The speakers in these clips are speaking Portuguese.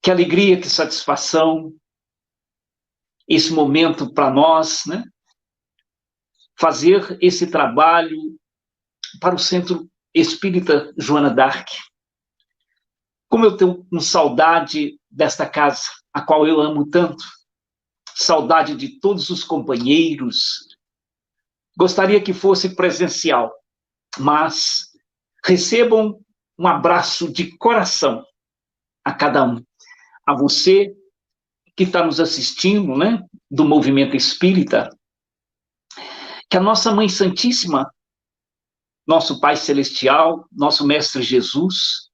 Que alegria, que satisfação esse momento para nós, né? Fazer esse trabalho para o Centro Espírita Joana d'Arc. Como eu tenho saudade desta casa, a qual eu amo tanto, saudade de todos os companheiros. Gostaria que fosse presencial, mas recebam um abraço de coração a cada um. A você que está nos assistindo, né, do Movimento Espírita, que a nossa Mãe Santíssima, nosso Pai Celestial, nosso Mestre Jesus,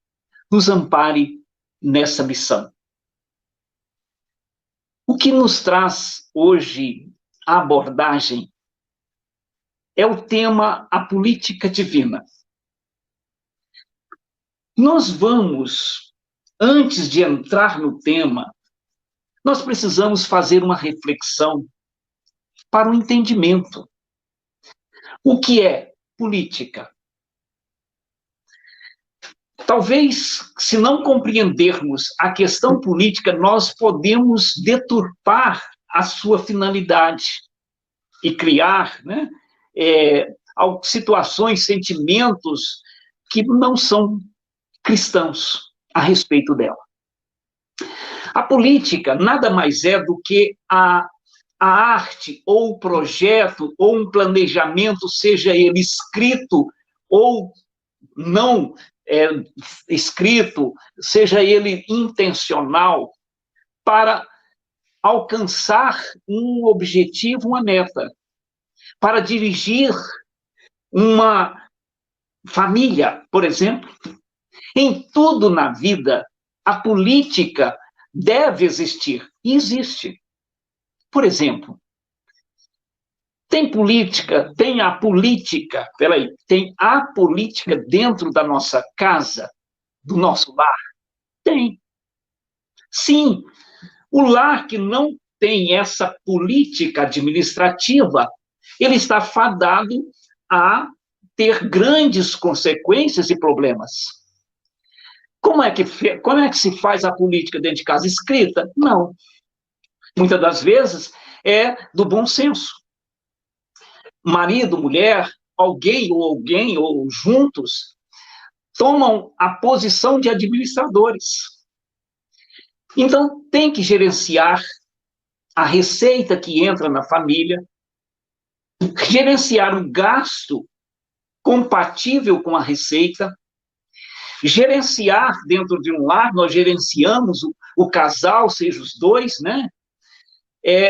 nos ampare nessa missão. O que nos traz hoje a abordagem é o tema A Política Divina. Nós vamos, antes de entrar no tema, nós precisamos fazer uma reflexão para o entendimento. O que é política? Talvez, se não compreendermos a questão política, nós podemos deturpar a sua finalidade e criar, né, situações, sentimentos que não são cristãos a respeito dela. A política nada mais é do que a arte, ou o projeto, ou um planejamento, seja ele escrito ou não escrito, seja ele intencional, para alcançar um objetivo, uma meta, para dirigir uma família, por exemplo. Em tudo na vida, a política deve existir, e existe. Por exemplo, tem a política dentro da nossa casa, do nosso lar? Tem. Sim, o lar que não tem essa política administrativa, ele está fadado a ter grandes consequências e problemas. Como é que se faz a política dentro de casa? Escrita? Não. Muitas das vezes é do bom senso. Marido, mulher, alguém ou juntos, tomam a posição de administradores. Então, tem que gerenciar a receita que entra na família, gerenciar o gasto compatível com a receita, gerenciar dentro de um lar, nós gerenciamos o casal, seja os dois, né?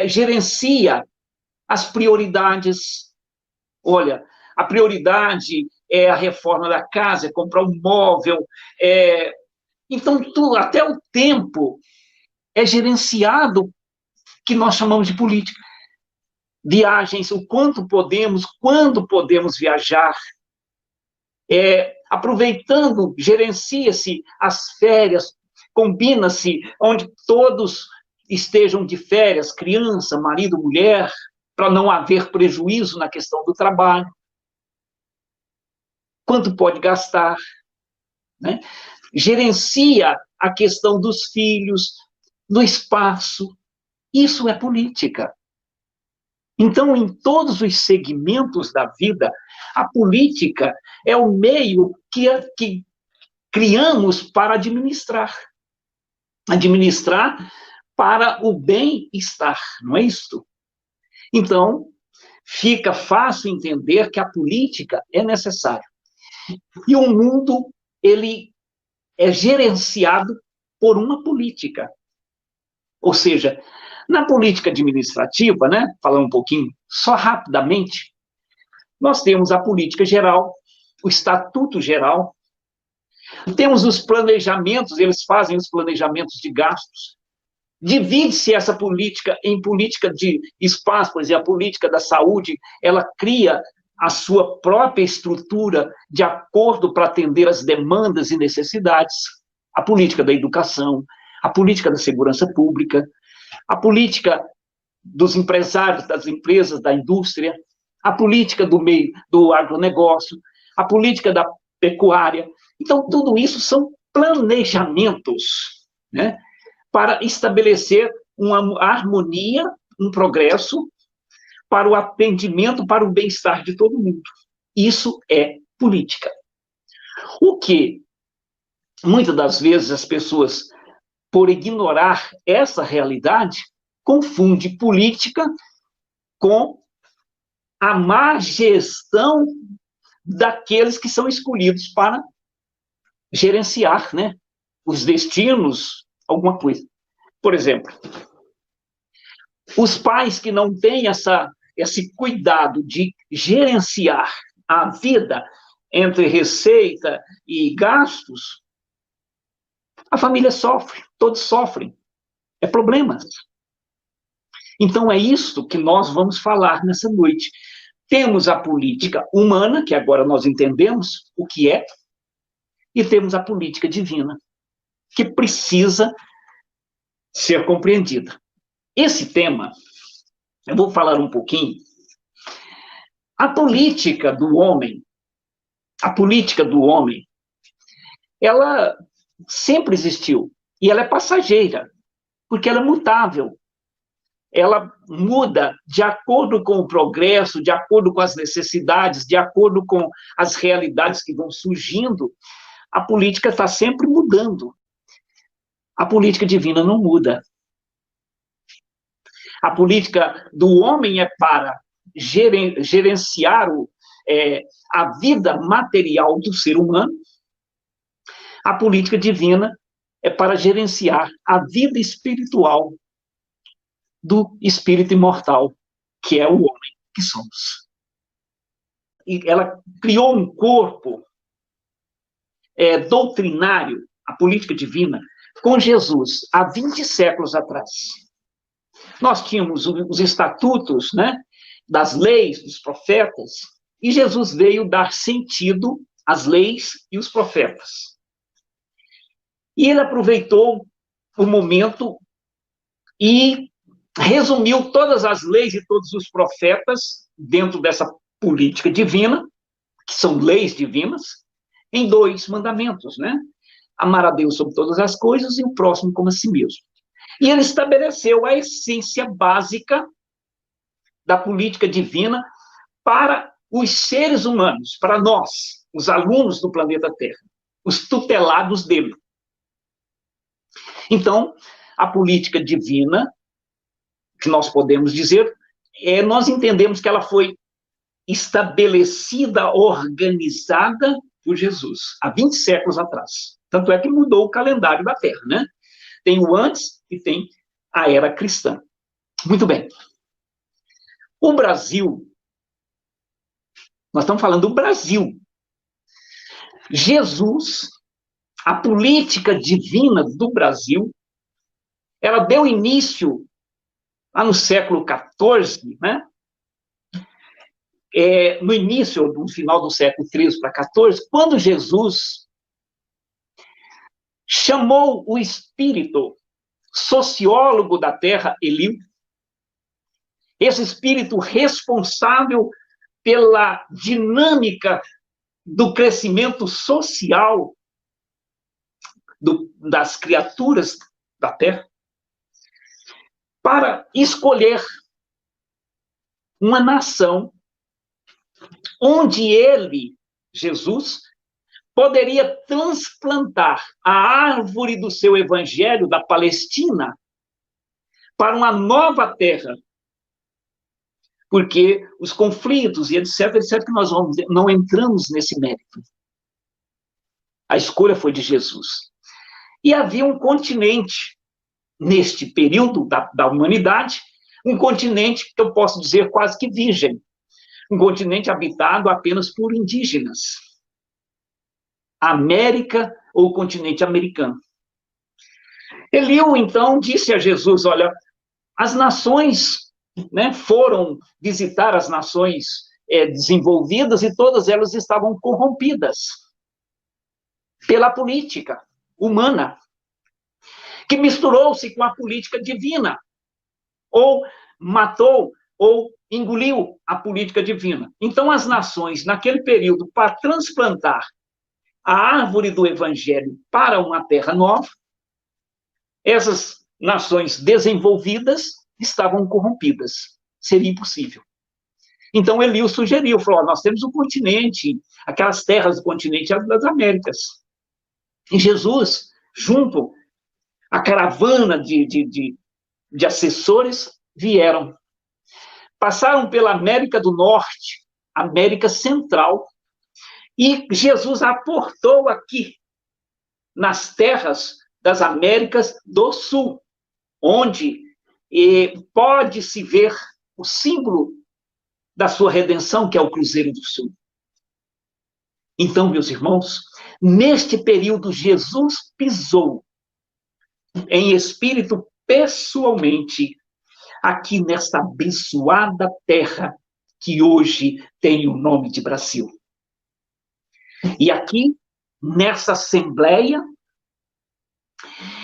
Gerencia as prioridades. Olha, a prioridade é a reforma da casa, é comprar um móvel, então, até o tempo é gerenciado, que nós chamamos de política. Viagens, o quanto podemos, quando podemos viajar, aproveitando, gerencia-se as férias, combina-se onde todos estejam de férias, criança, marido, mulher, para não haver prejuízo na questão do trabalho. Quanto pode gastar, né? Gerencia a questão dos filhos, do espaço. Isso é política. Então, em todos os segmentos da vida, a política é o meio que criamos para administrar. Administrar para o bem-estar, não é isso? Então, fica fácil entender que a política é necessária. E o mundo, ele é gerenciado por uma política. Ou seja, na política administrativa, né, falando um pouquinho, só rapidamente, nós temos a política geral, o estatuto geral, temos os planejamentos, eles fazem os planejamentos de gastos, divide-se essa política em política de espaço, por exemplo, a política da saúde, ela cria a sua própria estrutura de acordo para atender as demandas e necessidades, a política da educação, a política da segurança pública, a política dos empresários, das empresas, da indústria, a política do meio do agronegócio, a política da pecuária. Então, tudo isso são planejamentos, né, para estabelecer uma harmonia, um progresso para o atendimento, para o bem-estar de todo mundo. Isso é política. O que, muitas das vezes, as pessoas, por ignorar essa realidade, confunde política com a má gestão daqueles que são escolhidos para gerenciar, né, os destinos, alguma coisa. Por exemplo, os pais que não têm esse cuidado de gerenciar a vida entre receita e gastos, a família sofre, todos sofrem. É problemas. Então, é isso que nós vamos falar nessa noite. Temos a política humana, que agora nós entendemos o que é, e temos a política divina, que precisa ser compreendida. Esse tema, eu vou falar um pouquinho. A política do homem, ela sempre existiu, e ela é passageira, porque ela é mutável. Ela muda de acordo com o progresso, de acordo com as necessidades, de acordo com as realidades que vão surgindo. A política está sempre mudando. A política divina não muda. A política do homem é para gerenciar a vida material do ser humano. A política divina é para gerenciar a vida espiritual do espírito imortal, que é o homem que somos. E ela criou um corpo doutrinário, a política divina, com Jesus, há 20 séculos atrás. Nós tínhamos os estatutos, né, das leis, dos profetas, e Jesus veio dar sentido às leis e os profetas. E ele aproveitou o momento e resumiu todas as leis e todos os profetas dentro dessa política divina, que são leis divinas, em 2 mandamentos, né? Amar a Deus sobre todas as coisas e o próximo como a si mesmo. E ele estabeleceu a essência básica da política divina para os seres humanos, para nós, os alunos do planeta Terra, os tutelados dele. Então, a política divina, que nós podemos dizer, nós entendemos que ela foi estabelecida, organizada por Jesus, há 20 séculos atrás. Tanto é que mudou o calendário da Terra, né? Tem o antes e tem a era cristã. Muito bem. O Brasil, nós estamos falando do Brasil. Jesus, a política divina do Brasil, ela deu início lá no século XIV, né? No início, no final do século XIII para XIV, quando Jesus chamou o espírito sociólogo da terra, Eliu, esse espírito responsável pela dinâmica do crescimento social das criaturas da terra, para escolher uma nação onde ele, Jesus, poderia transplantar a árvore do seu evangelho da Palestina para uma nova terra. Porque os conflitos e etc, que nós não entramos nesse mérito. A escolha foi de Jesus. E havia um continente, neste período da humanidade, um continente que eu posso dizer quase que virgem, um continente habitado apenas por indígenas. América ou continente americano. Eliú, então, disse a Jesus, olha, as nações, né, foram visitar as nações desenvolvidas e todas elas estavam corrompidas pela política humana, que misturou-se com a política divina, ou matou, ou engoliu a política divina. Então, as nações, naquele período, para transplantar a árvore do evangelho para uma terra nova, essas nações desenvolvidas estavam corrompidas. Seria impossível. Então, Eliú sugeriu, falou, nós temos um continente, aquelas terras do continente das Américas. E Jesus, junto à caravana de assessores, vieram. Passaram pela América do Norte, América Central, e Jesus aportou aqui, nas terras das Américas do Sul, onde pode-se ver o símbolo da sua redenção, que é o Cruzeiro do Sul. Então, meus irmãos, neste período, Jesus pisou em espírito pessoalmente aqui nesta abençoada terra que hoje tem o nome de Brasil. E aqui, nessa assembleia,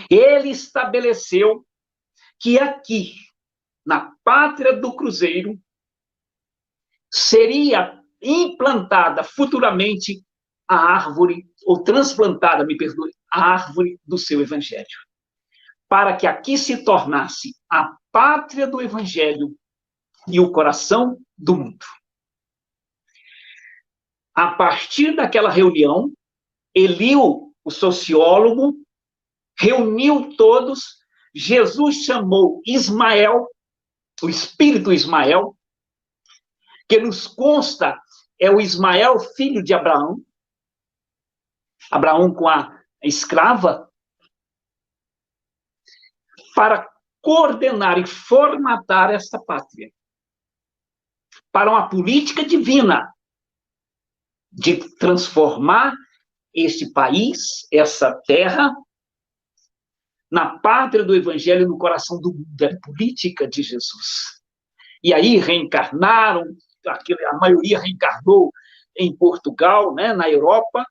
ele estabeleceu que aqui, na pátria do Cruzeiro, seria implantada futuramente a árvore, ou transplantada, me perdoe, a árvore do seu evangelho, para que aqui se tornasse a pátria do evangelho e o coração do mundo. A partir daquela reunião, Eliú, o sociólogo, reuniu todos, Jesus chamou Ismael, o espírito Ismael, que nos consta é o Ismael, filho de Abraão, Abraão com a escrava, para coordenar e formatar esta pátria, para uma política divina de transformar este país, essa terra, na pátria do evangelho, no coração do mundo, é a política de Jesus. E aí reencarnaram, a maioria reencarnou em Portugal, né, na Europa,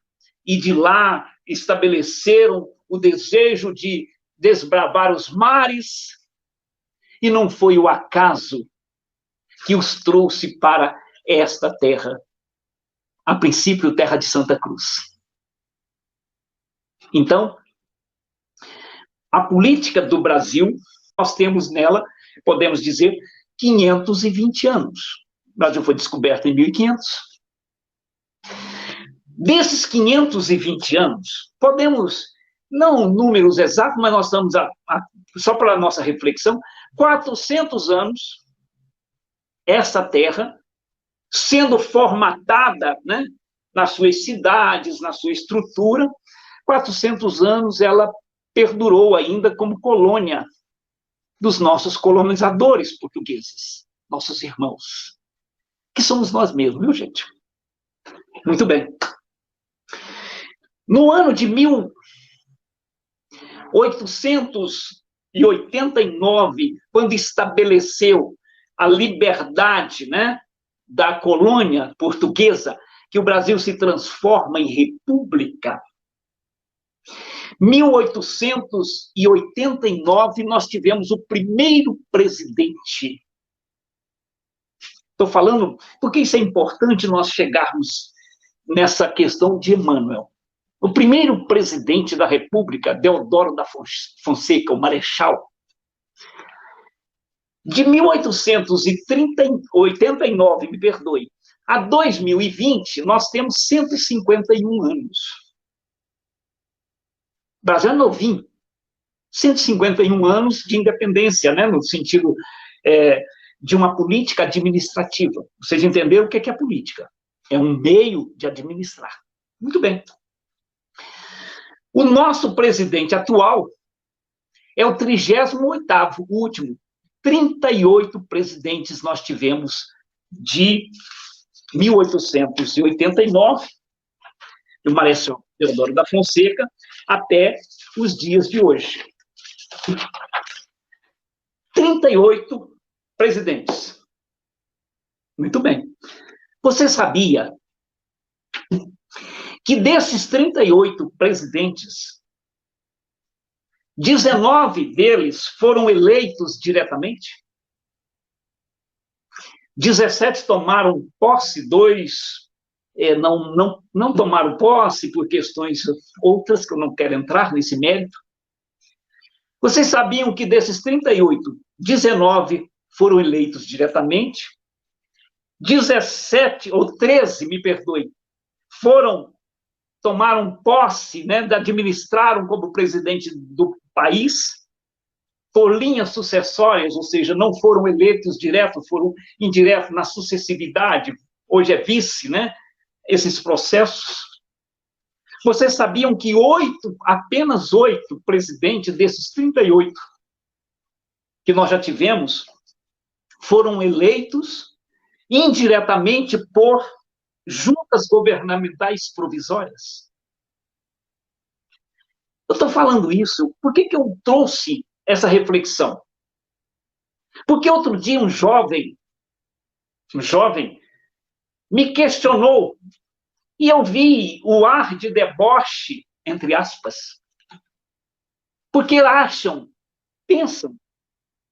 e de lá estabeleceram o desejo de desbravar os mares, e não foi o acaso que os trouxe para esta terra, a princípio terra de Santa Cruz. Então, a política do Brasil, nós temos nela, podemos dizer, 520 anos. O Brasil foi descoberto em 1500. Desses 520 anos, podemos, não números exatos, mas nós estamos, só para a nossa reflexão, 400 anos, essa terra sendo formatada, né, nas suas cidades, na sua estrutura, 400 anos ela perdurou ainda como colônia dos nossos colonizadores portugueses, nossos irmãos, que somos nós mesmos, viu, gente? Muito bem. No ano de 1889, quando estabeleceu a liberdade, né, da colônia portuguesa, que o Brasil se transforma em república, 1889, nós tivemos o primeiro presidente. Estou falando, porque isso é importante nós chegarmos nessa questão de Emmanuel. O primeiro presidente da República, Deodoro da Fonseca, o Marechal, de 1889, me perdoe, a 2020, nós temos 151 anos. O Brasil é novinho. 151 anos de independência, né, no sentido de uma política administrativa. Vocês entenderam o que é política? É um meio de administrar. Muito bem. O nosso presidente atual é o 38º, o último. 38 presidentes nós tivemos de 1889, do Marechal Deodoro da Fonseca, até os dias de hoje. 38 presidentes. Muito bem. Você sabia que desses 38 presidentes, 19 deles foram eleitos diretamente? 17 tomaram posse, 2 não tomaram posse por questões outras, que eu não quero entrar nesse mérito. Vocês sabiam que desses 38, 19 foram eleitos diretamente, 17, ou 13, me perdoe, tomaram posse, né, administraram como presidente do país, por linhas sucessórias, ou seja, não foram eleitos direto, foram indiretos na sucessividade, hoje é vice, né, esses processos. Vocês sabiam que apenas 8 presidentes desses 38 que nós já tivemos foram eleitos indiretamente por juntas governamentais provisórias? Eu estou falando isso, por que eu trouxe essa reflexão? Porque outro dia um jovem me questionou, e eu vi o ar de deboche, entre aspas, porque pensam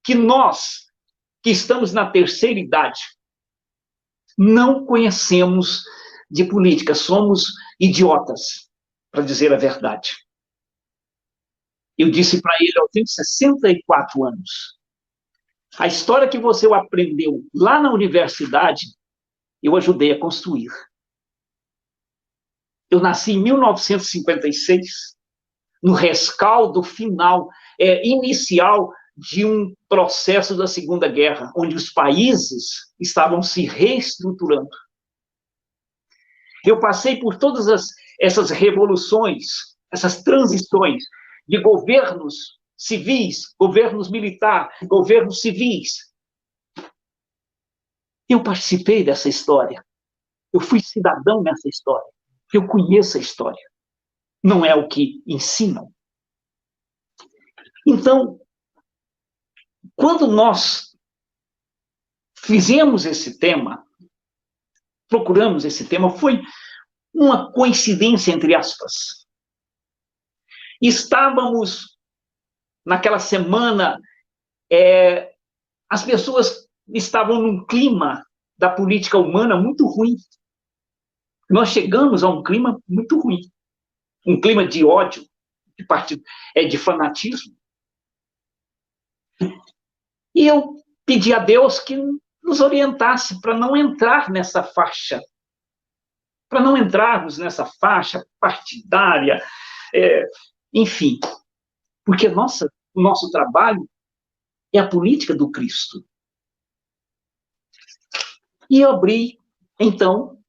que nós, que estamos na terceira idade, não conhecemos de política, somos idiotas, para dizer a verdade. Eu disse para ele, eu tenho 64 anos. A história que você aprendeu lá na universidade, eu ajudei a construir. Eu nasci em 1956, no rescaldo final, inicial de um processo da Segunda Guerra, onde os países estavam se reestruturando. Eu passei por todas essas revoluções, essas transições de governos civis, governos militares, governos civis. Eu participei dessa história. Eu fui cidadão nessa história. Eu conheço a história. Não é o que ensinam. Então, quando nós fizemos esse tema, procuramos esse tema, foi uma coincidência, entre aspas. Estávamos, naquela semana, as pessoas estavam num clima da política humana muito ruim. Nós chegamos a um clima muito ruim. Um clima de ódio, de fanatismo. E eu pedi a Deus que nos orientasse para não entrar nessa faixa, para não entrarmos nessa faixa partidária, enfim, porque o nosso trabalho é a política do Cristo. E eu abri, então,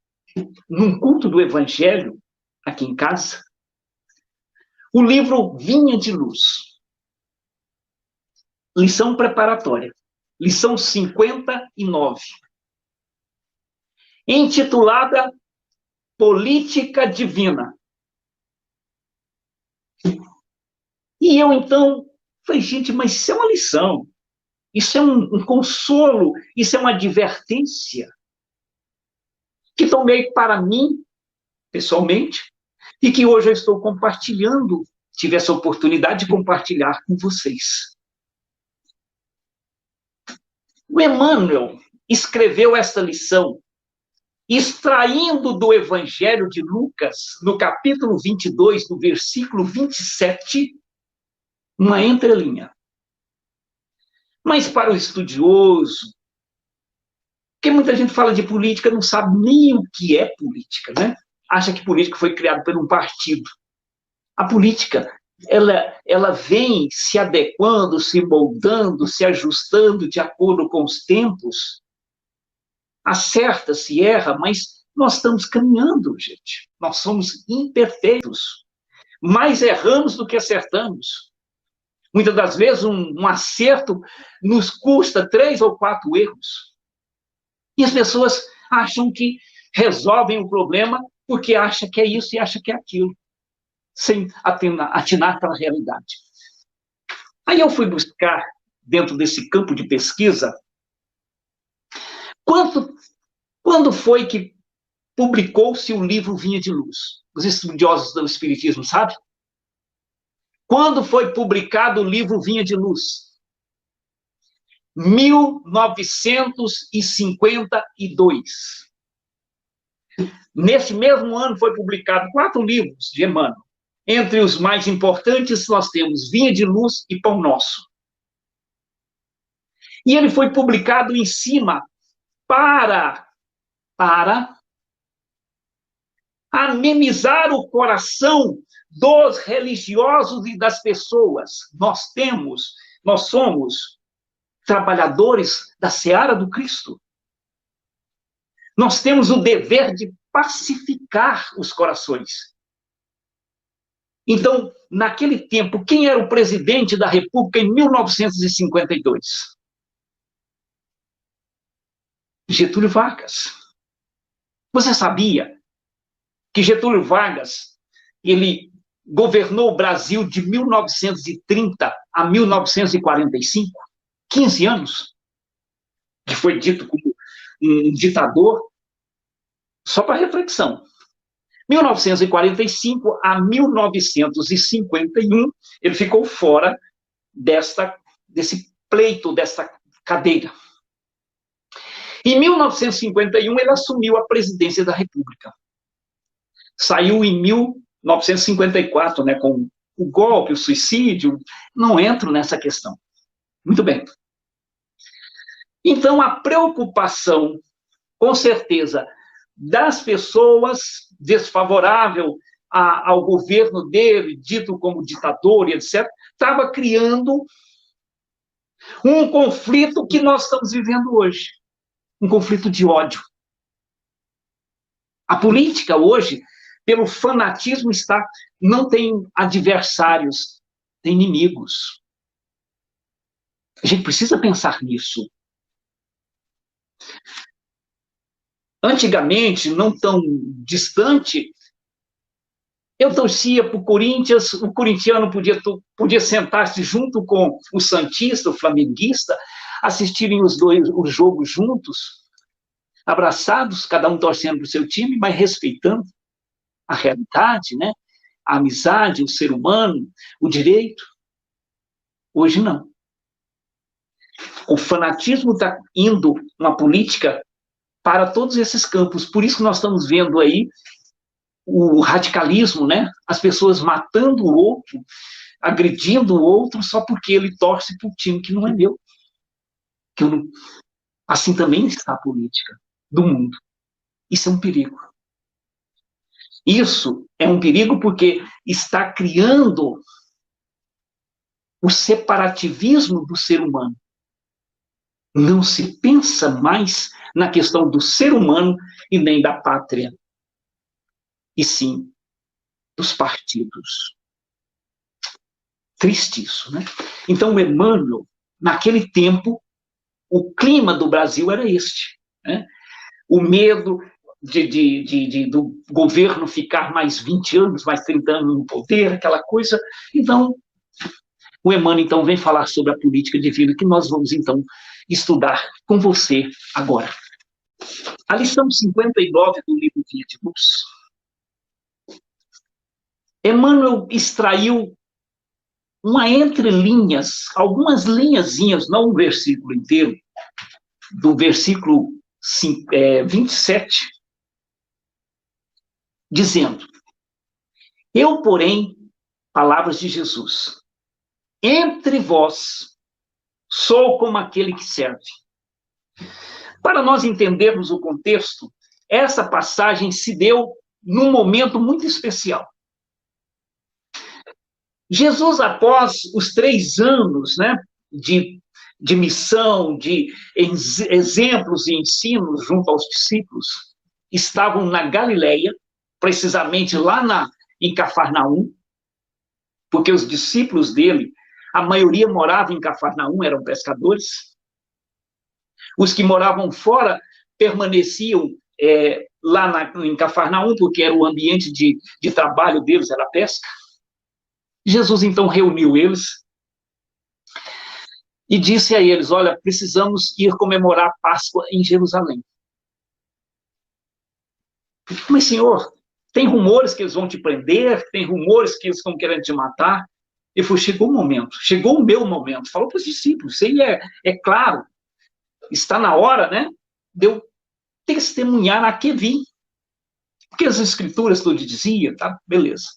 num culto do Evangelho, aqui em casa, o livro Vinha de Luz. Lição preparatória. Lição 59. Intitulada Política Divina. E eu, então, falei, gente, mas isso é uma lição. Isso é um consolo, isso é uma advertência que tomei para mim, pessoalmente, e que hoje eu estou compartilhando, tive essa oportunidade de compartilhar com vocês. O Emmanuel escreveu esta lição extraindo do Evangelho de Lucas, no capítulo 22, no versículo 27, uma entrelinha. Mas para o estudioso, porque muita gente fala de política, não sabe nem o que é política, né? Acha que política foi criada por um partido. A política, ela vem se adequando, se moldando, se ajustando de acordo com os tempos. Acerta, se erra, mas nós estamos caminhando, gente. Nós somos imperfeitos. Mais erramos do que acertamos. Muitas das vezes, um acerto nos custa 3 ou 4 erros. E as pessoas acham que resolvem o problema porque acham que é isso e acham que é aquilo, sem atinar para a realidade. Aí eu fui buscar, dentro desse campo de pesquisa, quando foi que publicou-se o livro Vinha de Luz? Os estudiosos do Espiritismo, sabe? Quando foi publicado o livro Vinha de Luz? 1952. Nesse mesmo ano foi publicado 4 livros de Emmanuel. Entre os mais importantes, nós temos Vinha de Luz e Pão Nosso. E ele foi publicado em cima para amenizar o coração dos religiosos e das pessoas. Nós somos trabalhadores da seara do Cristo. Nós temos o dever de pacificar os corações. Então, naquele tempo, quem era o presidente da República em 1952? Getúlio Vargas. Você sabia que Getúlio Vargas, ele governou o Brasil de 1930 a 1945? 15 anos. Que foi dito como um ditador. Só para reflexão. 1945 a 1951, ele ficou fora desse pleito, dessa cadeira. Em 1951, ele assumiu a presidência da República. Saiu em 1954, né, com o golpe, o suicídio. Não entro nessa questão. Muito bem. Então, a preocupação, com certeza, das pessoas desfavorável ao governo dele, dito como ditador e etc., estava criando um conflito que nós estamos vivendo hoje. Um conflito de ódio. A política hoje, pelo fanatismo, não tem adversários, tem inimigos. A gente precisa pensar nisso. Antigamente, não tão distante, eu torcia para o Corinthians, o corintiano podia sentar-se junto com o santista, o flamenguista, assistirem os jogos juntos, abraçados, cada um torcendo para o seu time, mas respeitando a realidade, né? A amizade, o ser humano, o direito. Hoje não. O fanatismo está indo, uma política, para todos esses campos. Por isso que nós estamos vendo aí o radicalismo, né? As pessoas matando o outro, agredindo o outro só porque ele torce para o time que não é meu. Assim também está a política do mundo. Isso é um perigo. Isso é um perigo porque está criando o separativismo do ser humano. Não se pensa mais na questão do ser humano e nem da pátria, e sim dos partidos. Triste isso, né? Então, o Emmanuel, naquele tempo, o clima do Brasil era este, né? O medo do governo ficar mais 20 anos, mais 30 anos no poder, aquela coisa. Então, o Emmanuel, então, vem falar sobre a política divina, que nós vamos, então, estudar com você agora. A lição 59 do livro Vinha de Luz. Emmanuel extraiu uma entrelinhas, algumas linhazinhas, não um versículo inteiro, do versículo 27, dizendo: eu, porém, palavras de Jesus, entre vós sou como aquele que serve. Para nós entendermos o contexto, essa passagem se deu num momento muito especial. Jesus, após os 3 anos, né, de missão, de exemplos e ensinos junto aos discípulos, estavam na Galileia, precisamente lá em Cafarnaum, porque os discípulos dele, a maioria morava em Cafarnaum, eram pescadores. Os que moravam fora permaneciam lá em Cafarnaum, porque era o ambiente de trabalho deles, era a pesca. Jesus, então, reuniu eles e disse a eles: olha, precisamos ir comemorar a Páscoa em Jerusalém. Mas, Senhor, tem rumores que eles vão te prender, tem rumores que eles estão querendo te matar. E foi, chegou o momento, chegou o meu momento. Falou para os discípulos, isso aí é claro, está na hora, né, de eu testemunhar a que vim. Porque as escrituras tudo dizia, tá? Beleza.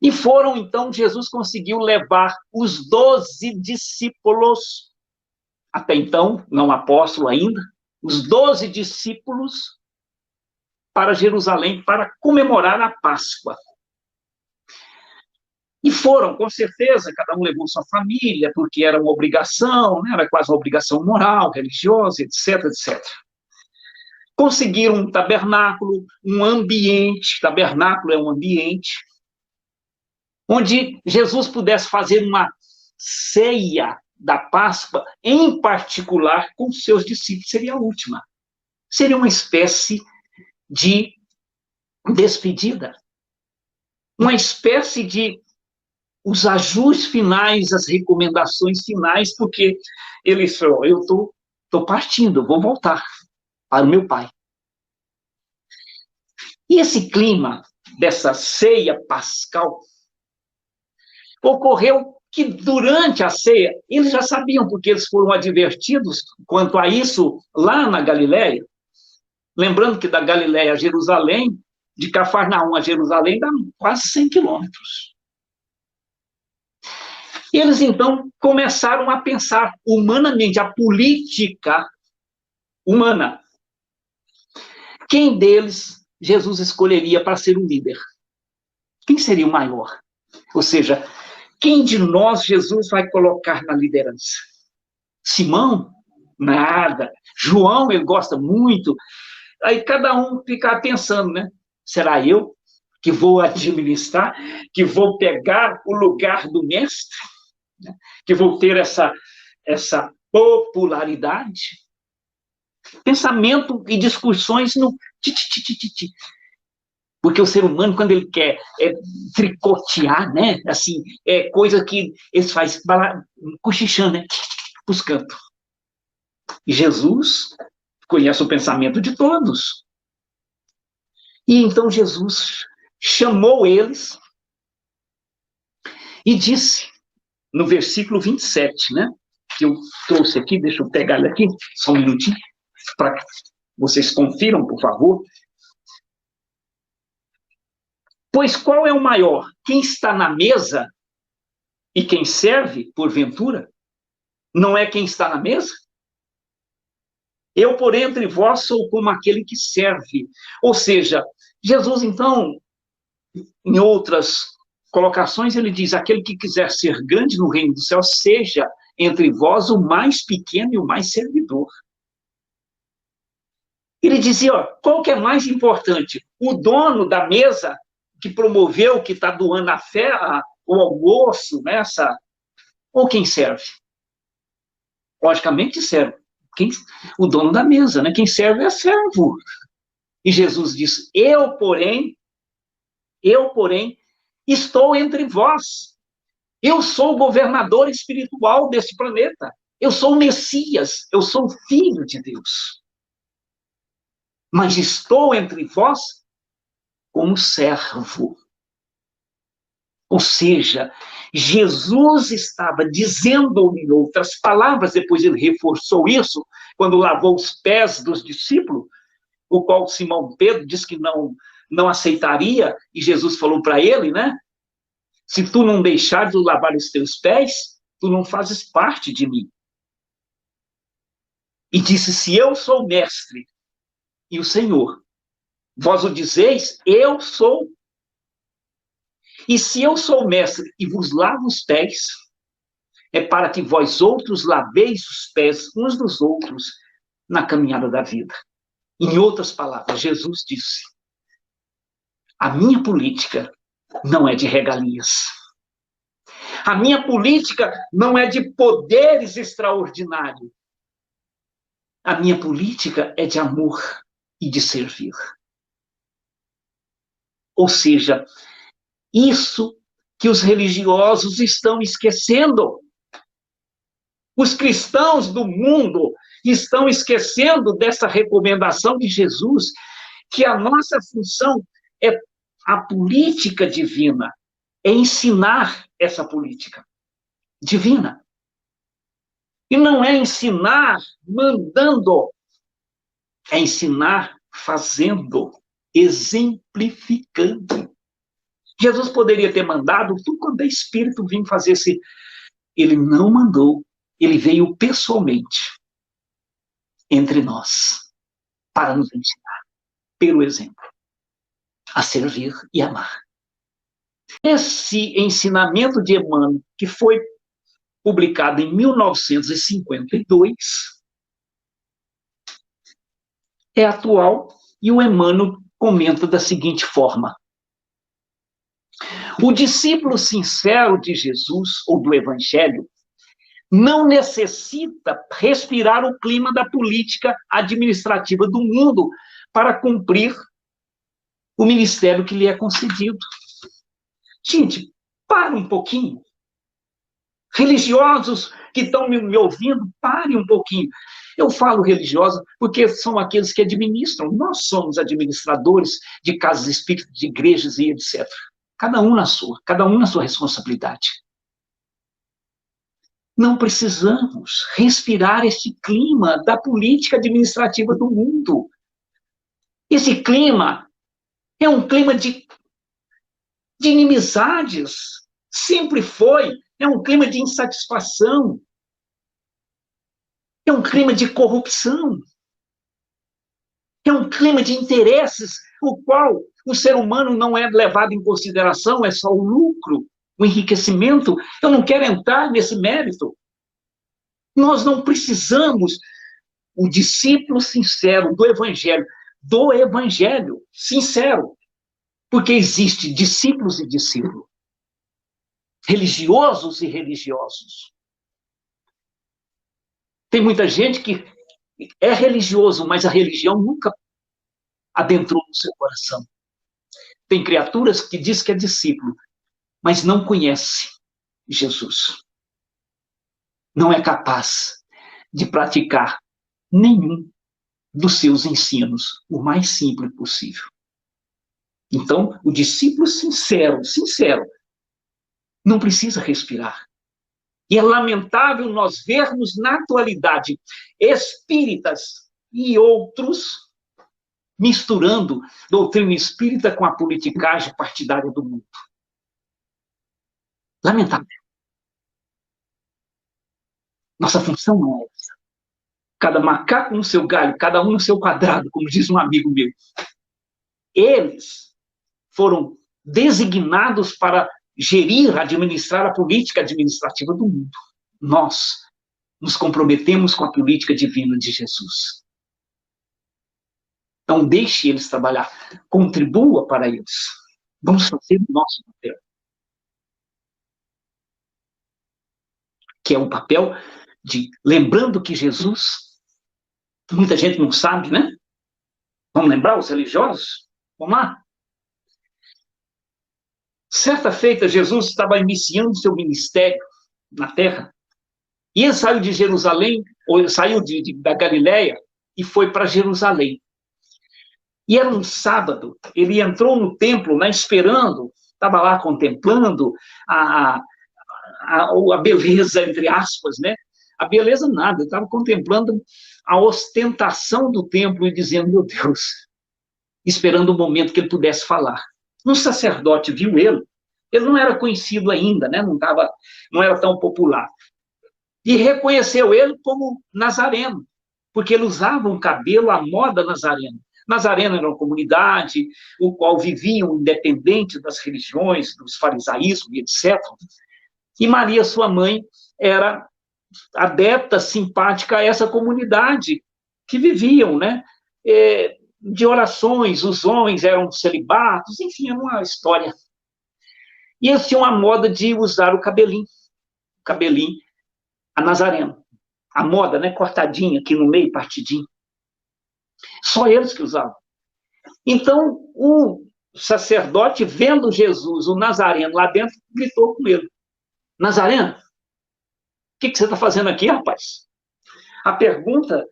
E foram, então, Jesus conseguiu levar os 12 discípulos, até então, não apóstolo ainda, os 12 discípulos para Jerusalém para comemorar a Páscoa. E foram, com certeza, cada um levou sua família, porque era uma obrigação, né? Era quase uma obrigação moral, religiosa, etc, etc. Conseguiram um tabernáculo, um ambiente, tabernáculo é um ambiente, onde Jesus pudesse fazer uma ceia da Páscoa, em particular com seus discípulos, seria a última. Seria uma espécie de despedida, uma espécie de os ajustes finais, as recomendações finais, porque ele falou, eu estou partindo, vou voltar para o meu pai. E esse clima dessa ceia pascal ocorreu que durante a ceia, eles já sabiam, porque eles foram advertidos quanto a isso lá na Galileia. Lembrando que da Galileia a Jerusalém, de Cafarnaum a Jerusalém, dá quase 100 quilômetros. Eles, então, começaram a pensar humanamente, a política humana. Quem deles Jesus escolheria para ser o líder? Quem seria o maior? Ou seja, quem de nós Jesus vai colocar na liderança? Simão? Nada. João, ele gosta muito. Aí cada um fica pensando, né? Será eu que vou administrar, que vou pegar o lugar do mestre? Que vou ter essa popularidade? Pensamento e discussões no ti. Porque o ser humano, quando ele quer tricotear, né? Assim, é coisa que eles fazem cochichando, né? Os cantos. E Jesus conhece o pensamento de todos. E então Jesus chamou eles e disse, no versículo 27, né? Que eu trouxe aqui, deixa eu pegar ele aqui, só um minutinho, para que vocês confiram, por favor. Pois qual é o maior? Quem está na mesa e quem serve, porventura? Não é quem está na mesa? Eu, por entre vós, sou como aquele que serve. Ou seja, Jesus, então, em outras colocações, ele diz, aquele que quiser ser grande no reino do céu, seja entre vós o mais pequeno e o mais servidor. Ele dizia, ó, qual que é mais importante? O dono da mesa que promoveu, que está doando a fé, o almoço, né, ou quem serve? Logicamente serve. O dono da mesa, né? Quem serve é servo. E Jesus disse, eu, porém, estou entre vós. Eu sou o governador espiritual desse planeta. Eu sou o Messias, eu sou o Filho de Deus. Mas estou entre vós como servo. Ou seja, Jesus estava dizendo, em outras palavras, depois ele reforçou isso, quando lavou os pés dos discípulos, o qual Simão Pedro disse que não aceitaria, e Jesus falou para ele, né? Se tu não deixares de lavar os teus pés, tu não fazes parte de mim. E disse, se eu sou o mestre e o Senhor, vós o dizeis, eu sou. E se eu sou o mestre e vos lavo os pés, é para que vós outros laveis os pés uns dos outros na caminhada da vida. Em outras palavras, Jesus disse, a minha política não é de regalias. A minha política não é de poderes extraordinários. A minha política é de amor e de servir. Ou seja, isso que os religiosos estão esquecendo. Os cristãos do mundo estão esquecendo dessa recomendação de Jesus, que a nossa função é a política divina, é ensinar essa política divina. E não é ensinar mandando, é ensinar fazendo. exemplificando. Jesus poderia ter mandado tudo quanto é espírito vir fazer esse. Ele não mandou, ele veio pessoalmente entre nós para nos ensinar, pelo exemplo, a servir e amar. Esse ensinamento de Emmanuel, que foi publicado em 1952, é atual e o Emmanuel comenta da seguinte forma: o discípulo sincero de Jesus ou do Evangelho não necessita respirar o clima da política administrativa do mundo para cumprir o ministério que lhe é concedido. Gente, para um pouquinho. Religiosos que estão me ouvindo, pare um pouquinho. Eu falo religiosos porque são aqueles que administram. Nós somos administradores de casas espíritas, de igrejas e etc. Cada um na sua responsabilidade. Não precisamos respirar esse clima da política administrativa do mundo. Esse clima é um clima de inimizades. Sempre foi. É um clima de insatisfação. É um clima de corrupção. É um clima de interesses, o qual o ser humano não é levado em consideração, é só o lucro, o enriquecimento. Eu não quero entrar nesse mérito. Nós não precisamos. O discípulo sincero do Evangelho sincero, porque existe discípulos e discípulos, religiosos e religiosos. Tem muita gente que é religioso, mas a religião nunca adentrou no seu coração. Tem criaturas que diz que é discípulo, mas não conhece Jesus. Não é capaz de praticar nenhum dos seus ensinos, o mais simples possível. Então, o discípulo sincero, não precisa respirar. E é lamentável nós vermos na atualidade espíritas e outros misturando doutrina espírita com a politicagem partidária do mundo. Lamentável. Nossa função não é essa. Cada macaco no seu galho, cada um no seu quadrado, como diz um amigo meu. Eles foram designados para gerir, administrar a política administrativa do mundo. Nós nos comprometemos com a política divina de Jesus. Então, deixe eles trabalhar. Contribua para eles. Vamos fazer o nosso papel. Que é um papel de... Lembrando que Jesus... Muita gente não sabe, né? Vamos lembrar os religiosos? Vamos lá? Certa feita, Jesus estava iniciando seu ministério na Terra. E ele saiu de Jerusalém, ou saiu da Galileia, e foi para Jerusalém. E era um sábado, ele entrou no templo, né, esperando, estava lá contemplando a beleza, entre aspas, né? A beleza nada, ele estava contemplando a ostentação do templo e dizendo, meu Deus, esperando o momento que ele pudesse falar. Um sacerdote viu ele não era conhecido ainda, né? Não era tão popular. E reconheceu ele como nazareno, porque ele usava um cabelo à moda nazareno. Nazareno era uma comunidade, o qual viviam independente das religiões, dos farisaísmos, etc. E Maria, sua mãe, era adepta, simpática a essa comunidade que viviam, né? De orações, os homens eram celibatos, enfim, era uma história. E eles tinham a moda de usar o cabelinho a nazareno. A moda, né? Cortadinha aqui no meio, partidinho. Só eles que usavam. Então, o sacerdote, vendo Jesus, o nazareno, lá dentro, gritou com ele. Nazareno, o que você está fazendo aqui, rapaz? A pergunta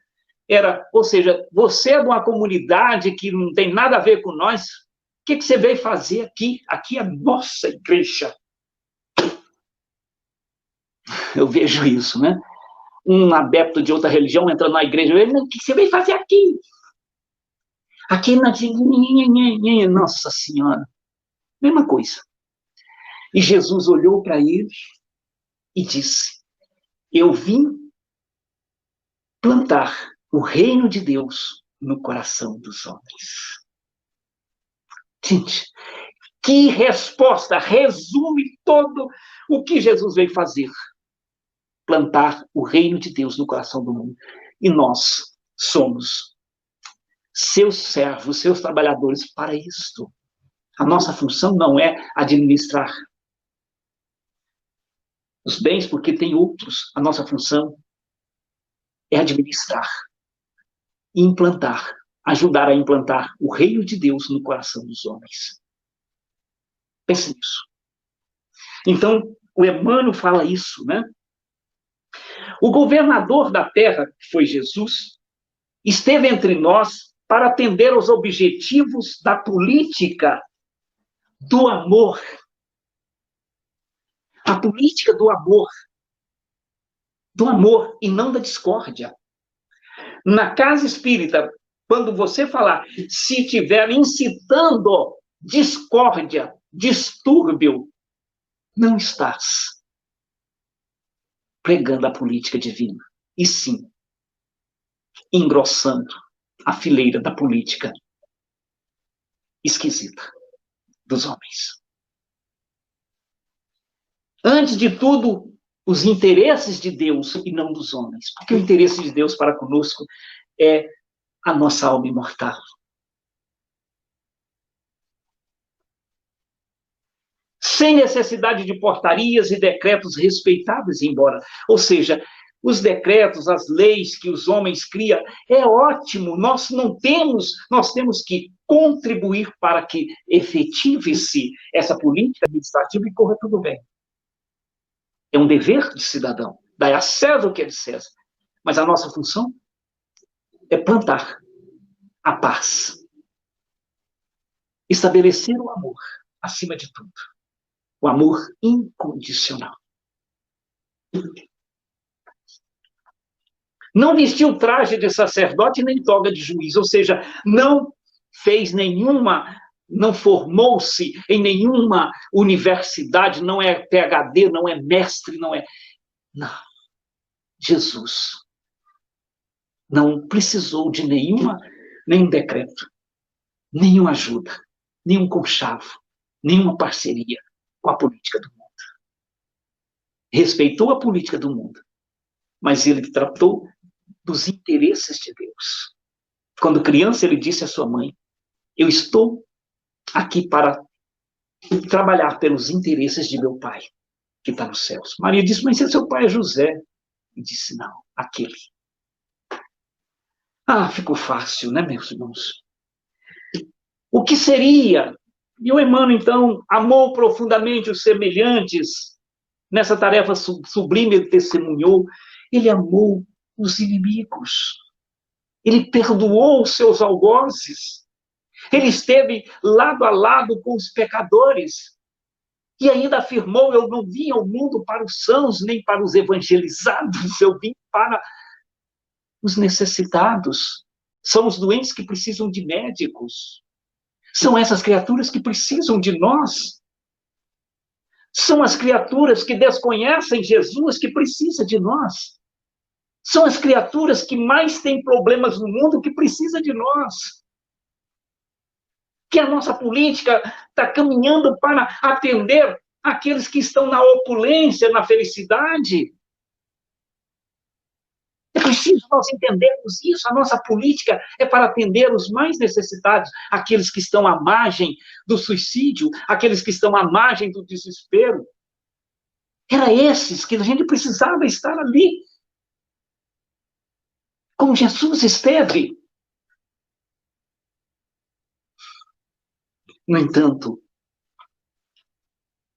era, ou seja, você é de uma comunidade que não tem nada a ver com nós, o que você veio fazer aqui? Aqui é a nossa igreja. Eu vejo isso, né? Um adepto de outra religião entrando na igreja, ele, o que você veio fazer aqui? Aqui na... Nossa Senhora, mesma coisa. E Jesus olhou para ele e disse: eu vim plantar o reino de Deus no coração dos homens. Gente, que resposta! Resume todo o que Jesus veio fazer. Plantar o reino de Deus no coração do mundo. E nós somos seus servos, seus trabalhadores para isto. A nossa função não é administrar os bens, porque tem outros. A nossa função é administrar e implantar, ajudar a implantar o reino de Deus no coração dos homens. Pense nisso. Então, o Emmanuel fala isso, né? O governador da terra, que foi Jesus, esteve entre nós para atender aos objetivos da política do amor. A política do amor e não da discórdia. Na casa espírita, quando você falar, se estiver incitando discórdia, distúrbio, não estás pregando a política divina, e sim engrossando a fileira da política esquisita dos homens. Antes de tudo, os interesses de Deus e não dos homens, porque o interesse de Deus para conosco é a nossa alma imortal. Sem necessidade de portarias e decretos respeitáveis, embora, ou seja, os decretos, as leis que os homens criam, é ótimo, nós temos que contribuir para que efetive-se essa política administrativa e corra tudo bem. É um dever de cidadão, dar a César o que é de César. Mas a nossa função é plantar a paz, estabelecer o amor acima de tudo, o amor incondicional. Não vestiu traje de sacerdote nem toga de juiz, ou seja, não fez não formou-se em nenhuma universidade, não é PhD, não é mestre, não. Jesus não precisou de nenhum decreto, nenhuma ajuda, nenhum conchavo, nenhuma parceria com a política do mundo. Respeitou a política do mundo, mas ele tratou dos interesses de Deus. Quando criança, ele disse à sua mãe: eu estou aqui para trabalhar pelos interesses de meu pai, que está nos céus. Maria disse: mas seu pai é José. E disse: não, aquele. Ficou fácil, né, meus irmãos? O que seria? E o Emmanuel, então, amou profundamente os semelhantes. Nessa tarefa sublime, ele testemunhou. Ele amou os inimigos. Ele perdoou os seus algozes. Ele esteve lado a lado com os pecadores. E ainda afirmou: eu não vim ao mundo para os sãos, nem para os evangelizados, eu vim para os necessitados. São os doentes que precisam de médicos. São essas criaturas que precisam de nós. São as criaturas que desconhecem Jesus, que precisam de nós. São as criaturas que mais têm problemas no mundo, que precisam de nós. Que a nossa política está caminhando para atender aqueles que estão na opulência, na felicidade. É preciso nós entendermos isso. A nossa política é para atender os mais necessitados, aqueles que estão à margem do suicídio, aqueles que estão à margem do desespero. Era esses que a gente precisava estar ali. Como Jesus esteve. No entanto,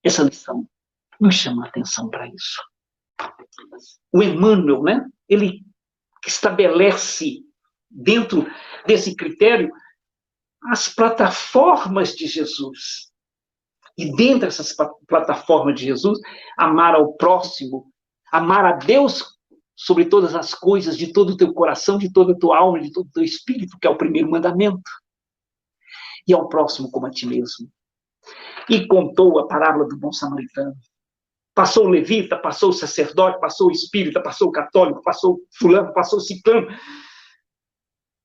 essa lição nos chama a atenção para isso. O Emmanuel, né, ele estabelece dentro desse critério as plataformas de Jesus. E dentro dessas plataformas de Jesus, amar ao próximo, amar a Deus sobre todas as coisas, de todo o teu coração, de toda a tua alma, de todo o teu espírito, que é o primeiro mandamento. e ao próximo como a ti mesmo. E contou a parábola do bom samaritano. Passou o levita, passou o sacerdote, passou o espírita, passou o católico, passou o fulano, passou o ciclano.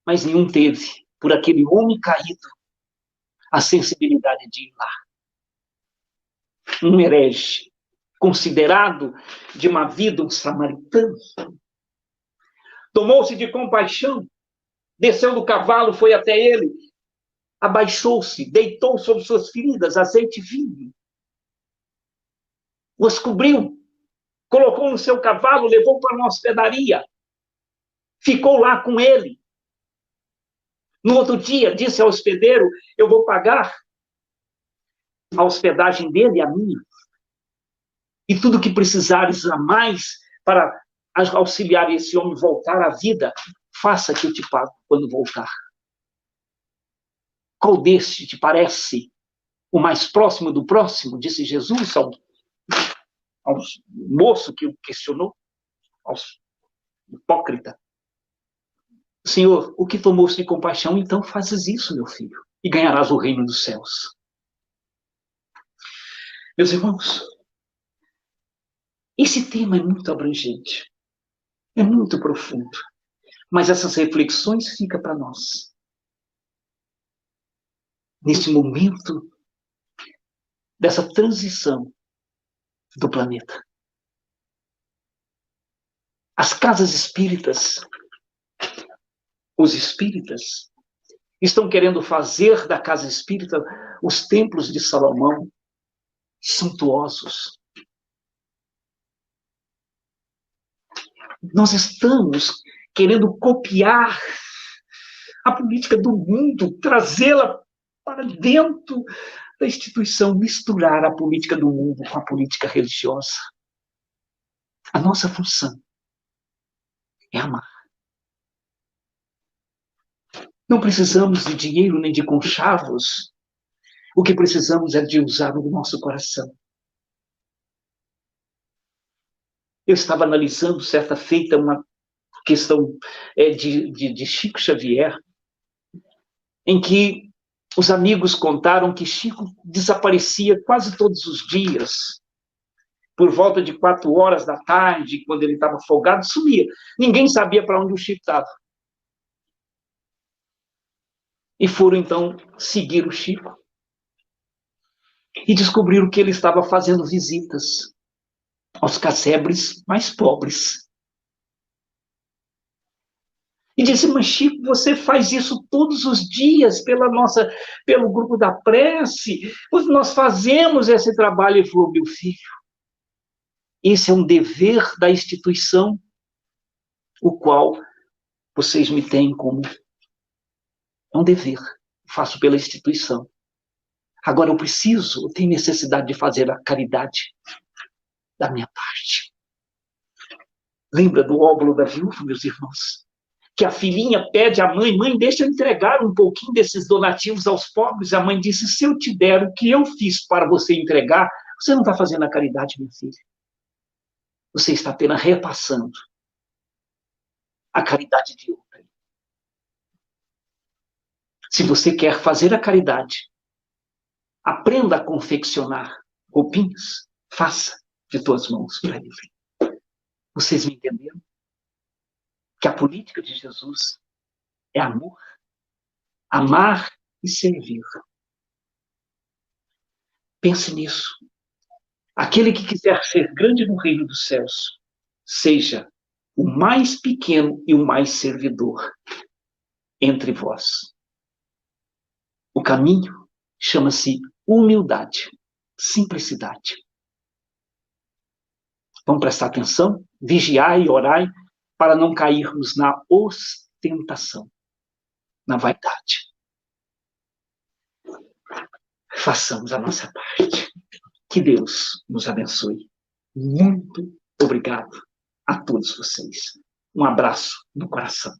Mas nenhum teve, por aquele homem caído, a sensibilidade de ir lá. Um herege, considerado de uma vida um samaritano, tomou-se de compaixão, desceu do cavalo, foi até ele, abaixou-se, deitou sobre suas feridas azeite e vinho, os cobriu, colocou no seu cavalo, levou para uma hospedaria, ficou lá com ele. No outro dia, disse ao hospedeiro: eu vou pagar a hospedagem dele e a minha. E tudo que precisares a mais para auxiliar esse homem voltar à vida, faça que eu te pago quando voltar. Qual deste te parece o mais próximo do próximo? Disse Jesus ao moço que o questionou, ao hipócrita. Senhor, o que tomou-se de compaixão, então fazes isso, meu filho, e ganharás o reino dos céus. Meus irmãos, esse tema é muito abrangente, é muito profundo, mas essas reflexões ficam para nós. Nesse momento dessa transição do planeta. As casas espíritas, os espíritas, estão querendo fazer da casa espírita os templos de Salomão suntuosos. Nós estamos querendo copiar a política do mundo, trazê-la para dentro da instituição, misturar a política do mundo com a política religiosa. A nossa função é amar. Não precisamos de dinheiro nem de conchavos. O que precisamos é de usar o nosso coração. Eu estava analisando certa feita uma questão de Chico Xavier, em que os amigos contaram que Chico desaparecia quase todos os dias. Por volta de 4 horas da tarde, quando ele estava folgado, sumia. Ninguém sabia para onde o Chico estava. E foram, então, seguir o Chico. E descobriram que ele estava fazendo visitas aos casebres mais pobres. E disse: mas Chico, você faz isso todos os dias pelo grupo da prece, nós fazemos esse trabalho. Ele falou: meu filho, esse é um dever da instituição, o qual vocês me têm como um dever, faço pela instituição. Agora eu tenho necessidade de fazer a caridade da minha parte. Lembra do óbolo da viúva, meus irmãos? Que a filhinha pede à mãe: mãe, deixa eu entregar um pouquinho desses donativos aos pobres. A mãe disse: se eu te der o que eu fiz para você entregar, você não está fazendo a caridade, minha filha. Você está apenas repassando a caridade de outra. Se você quer fazer a caridade, aprenda a confeccionar roupinhas, faça de tuas mãos para livre. Vocês me entenderam? Que a política de Jesus é amor, amar e servir. Pense nisso. Aquele que quiser ser grande no reino dos céus, seja o mais pequeno e o mais servidor entre vós. O caminho chama-se humildade, simplicidade. Vamos prestar atenção, vigiai e orai para não cairmos na ostentação, na vaidade. Façamos a nossa parte. Que Deus nos abençoe. Muito obrigado a todos vocês. Um abraço no coração.